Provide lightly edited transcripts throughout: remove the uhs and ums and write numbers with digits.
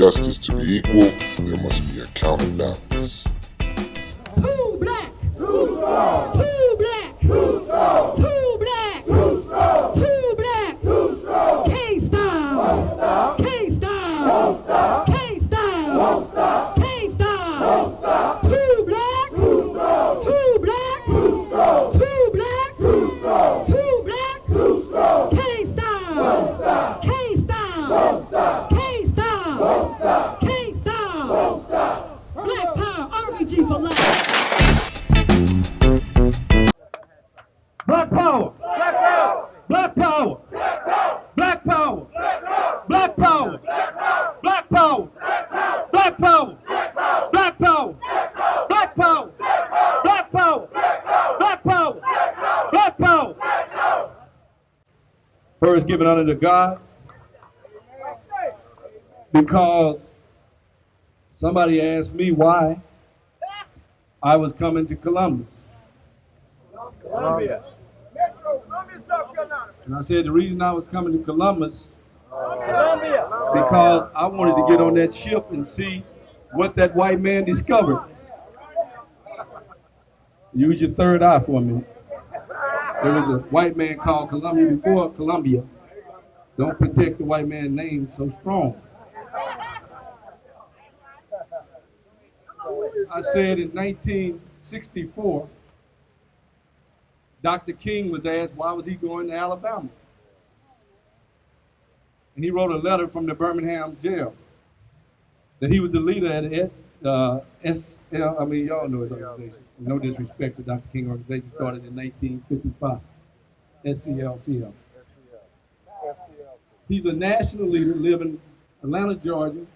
justice to be equal, there must be a counterbalance. Too black. Too strong. Too black. Too strong. Too black. Too strong. Too black. Too strong. Can't stop. Won't stop. Can't stop. Won't stop. Can't stop. Won't stop. Can't stop. Won't stop. Too black. Too strong. Too black. Too strong. Too black. Too strong. Too black. Too strong. Can't stop. Won't stop. Can't stop. Won't stop. Can't stop. Won't stop. Can't stop. Won't stop. Black power. RPG for life. Black power! Black power! Black power! Black power! Black power! Black power! Black power! Black power! Black power! Black power! Black power! First given unto the God, because somebody asked me why I was coming to Columbus. Columbia. And I said the reason I was coming to Columbus Columbia. because I wanted to get on that ship and see what that white man discovered. Use your third eye for a minute. There was a white man called Columbia before Columbia. Don't protect the white man's name so strong. I said in 1964, Dr. King was asked why was he going to Alabama. And he wrote a letter from the Birmingham jail that he was the leader at y'all know his organization. No disrespect to Dr. King organization, started in 1955. SCLCL. He's a national leader, live in Atlanta, Georgia,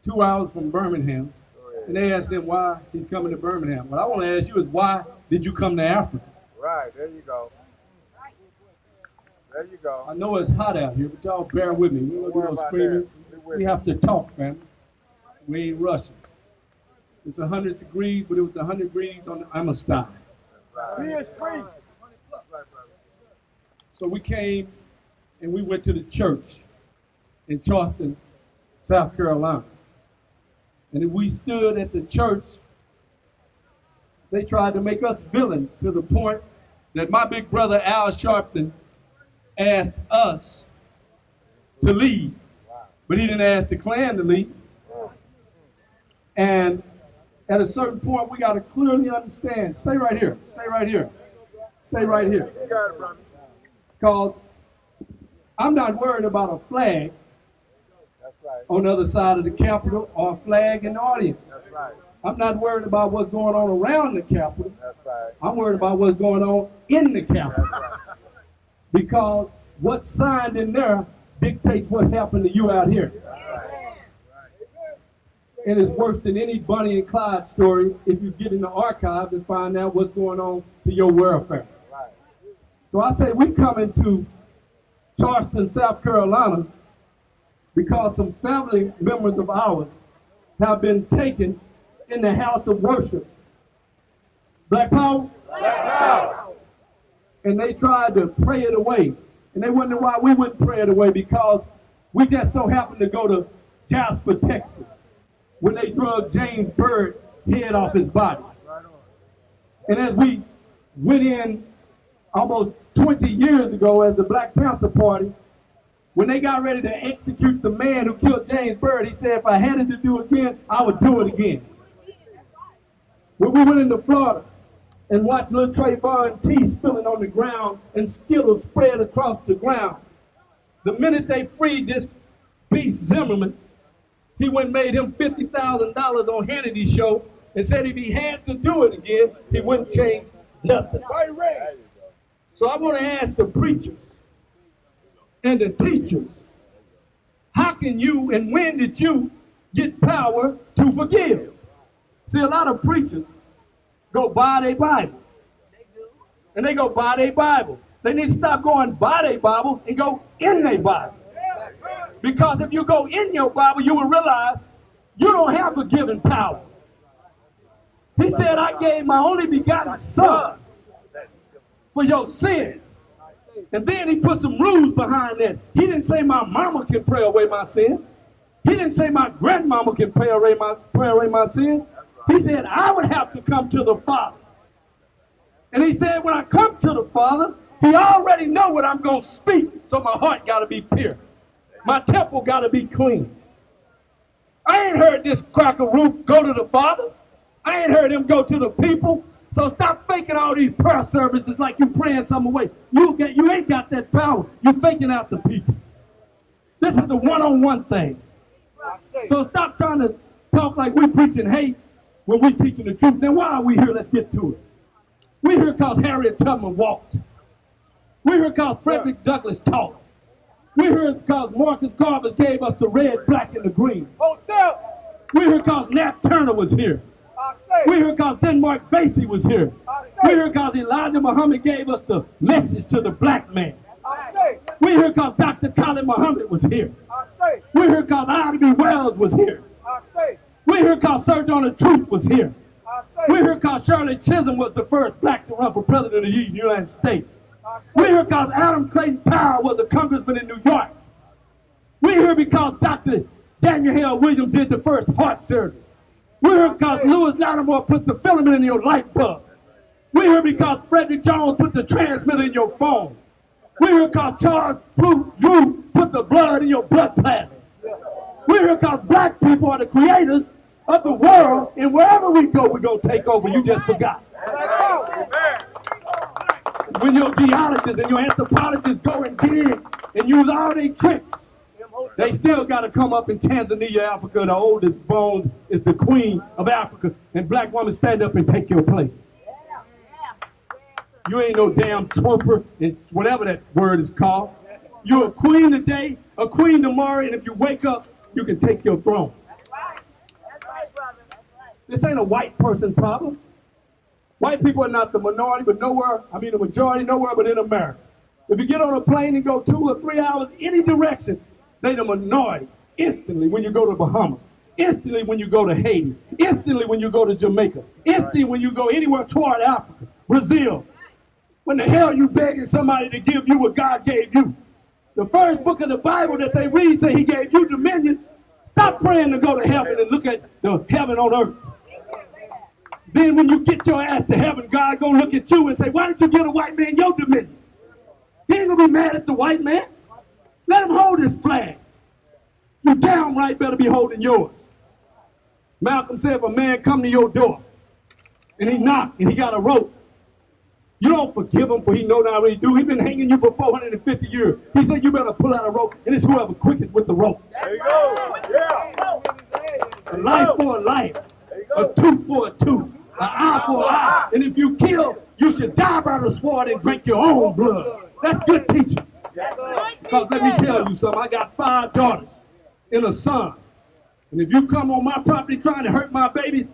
2 hours from Birmingham. And they asked him why he's coming to Birmingham. What I want to ask you is why did you come to Africa? Right, there you go. There you go. I know it's hot out here, but y'all bear with me. We're going to do no screaming. We have to talk, family. We ain't rushing. It's 100 degrees, but it was 100 degrees on the Amistad. Be free. So we came and we went to the church in Charleston, South Carolina. And we stood at the church. They tried to make us villains to the point that my big brother Al Sharpton asked us to leave, but he didn't ask the Klan to leave. And at a certain point, we got to clearly understand. Stay right here. Stay right here. Stay right here. Because I'm not worried about a flag on the other side of the Capitol or a flag in the audience. I'm not worried about what's going on around the Capitol. I'm worried about what's going on in the Capitol. Because what's signed in there dictates what happened to you out here. And it's worse than any Bonnie and Clyde story if you get in the archives and find out what's going on to your welfare. So I say we coming to Charleston, South Carolina, because some family members of ours have been taken in the house of worship. Black power? Black power. And they tried to pray it away. And they wondered why we wouldn't pray it away, because we just so happened to go to Jasper, Texas, when they drug James Byrd's head off his body. And as we went in almost 20 years ago as the Black Panther Party, when they got ready to execute the man who killed James Byrd, he said, if I had it to do again, I would do it again. When we went into Florida and watched little Trayvon tea spilling on the ground and Skittles spread across the ground, the minute they freed this beast Zimmerman, he went and made him $50,000 on Hannity's show and said if he had to do it again, he wouldn't change nothing. So I want to ask the preachers and the teachers, how can you and when did you get power to forgive? See, a lot of preachers go buy their Bible. And they go buy their Bible. They need to stop going buy their Bible and go in their Bible. Because if you go in your Bible, you will realize you don't have forgiving power. He said, I gave my only begotten son for your sin. And then he put some rules behind that. He didn't say my mama can pray away my sins. He didn't say my grandmama can pray away my sins. He said I would have to come to the Father. And he said when I come to the Father, he already know what I'm going to speak. So my heart got to be pure. My temple got to be clean. I ain't heard this cracker roof go to the Father. I ain't heard him go to the people. So stop faking all these prayer services like you praying some away. You ain't got that power. You faking out the people. This is the one-on-one thing. So stop trying to talk like we preaching hate when we teaching the truth. Then why are we here? Let's get to it. We here because Harriet Tubman walked. We here because Frederick Douglass taught. We here because Marcus Garvey gave us the red, black, and the green. We here because Nat Turner was here. We here because Denmark Vesey was here. We here because Elijah Muhammad gave us the message to the black man. We here because Dr. Khalid Muhammad was here. We here because Ida B. Wells was here. We here because Sir John the Truth was here. We here because Shirley Chisholm was the first black to run for president of the United States. We here because Adam Clayton Powell was a congressman in New York. We here because Dr. Daniel Hale Williams did the first heart surgery. We here because Lewis Lattimore put the filament in your light bulb. We here because Frederick Jones put the transmitter in your phone. We here because Charles Drew put the blood in your blood plasma. We here because black people are the creators of the world, and wherever we go, we're going to take over. You just forgot. When your geologists and your anthropologists go and dig and use all their tricks, they still got to come up in Tanzania, Africa. The oldest bones is the queen of Africa, and black women stand up and take your place. You ain't no damn twerper, and whatever that word is called. You're a queen today, a queen tomorrow, and if you wake up, you can take your throne. This ain't a white person problem. White people are not the minority, but the majority nowhere but in America. If you get on a plane and go 2 or 3 hours any direction, they the minority instantly when you go to Bahamas, instantly when you go to Haiti, instantly when you go to Jamaica, instantly when you go anywhere toward Africa, Brazil. When the hell you begging somebody to give you what God gave you? The first book of the Bible that they read say he gave you dominion. Stop praying to go to heaven and look at the heaven on earth. Then when you get your ass to heaven, God gonna look at you and say, why did you give a white man your dominion? He ain't gonna be mad at the white man. Let him hold his flag. You damn right better be holding yours. Malcolm said if a man come to your door and he knock and he got a rope, you don't forgive him for he know not what he do. He been hanging you for 450 years. He said you better pull out a rope and it's whoever quickest with the rope. There you go. Yeah. A life for a life. A tooth for a tooth. An eye for an eye. And if you kill, you should die by the sword and drink your own blood. That's good teaching. Because let me tell you something. I got 5 daughters and a son. And if you come on my property trying to hurt my babies,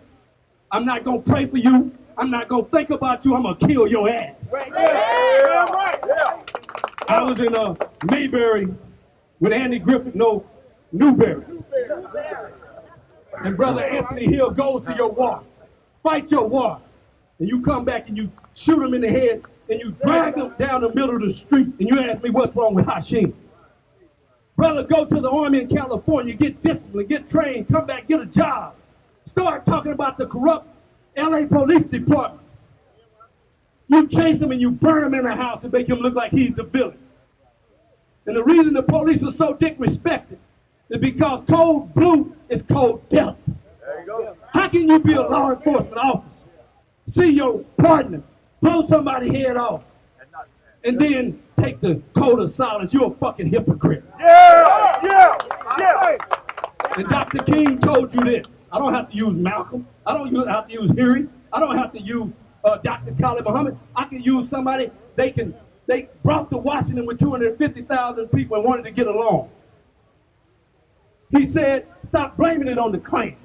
I'm not going to pray for you. I'm not going to think about you. I'm going to kill your ass. I was in Mayberry with Andy Griffith, Newberry. And Brother Anthony Hill goes to your war. Fight your war. And you come back and you shoot him in the head and you drag him down the middle of the street and you ask me what's wrong with Hashim. Brother, go to the Army in California, get disciplined, get trained, come back, get a job. Start talking about the corrupt LA Police Department. You chase him and you burn him in the house and make him look like he's the villain. And the reason the police are so disrespected is because cold blue is cold death. There you go. How can you be a law enforcement officer, see your partner, blow somebody's head off, and then take the code of silence? You're a fucking hypocrite. Yeah. And Dr. King told you this. I don't have to use Malcolm. I don't have to use Harry. I don't have to use Dr. Khalid Muhammad. I can use somebody. They brought to Washington with 250,000 people and wanted to get along. He said, stop blaming it on the Klan.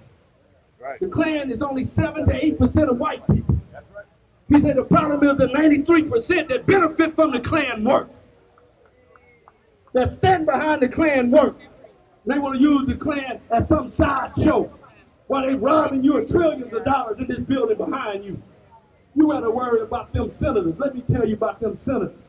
Right. The Klan is only 7 to 8% of white people. That's right. He said the problem is the 93% that benefit from the Klan work. That stand behind the Klan work. They want to use the Klan as some sideshow while they robbing you of trillions of dollars in this building behind you. You got to worry about them senators. Let me tell you about them senators.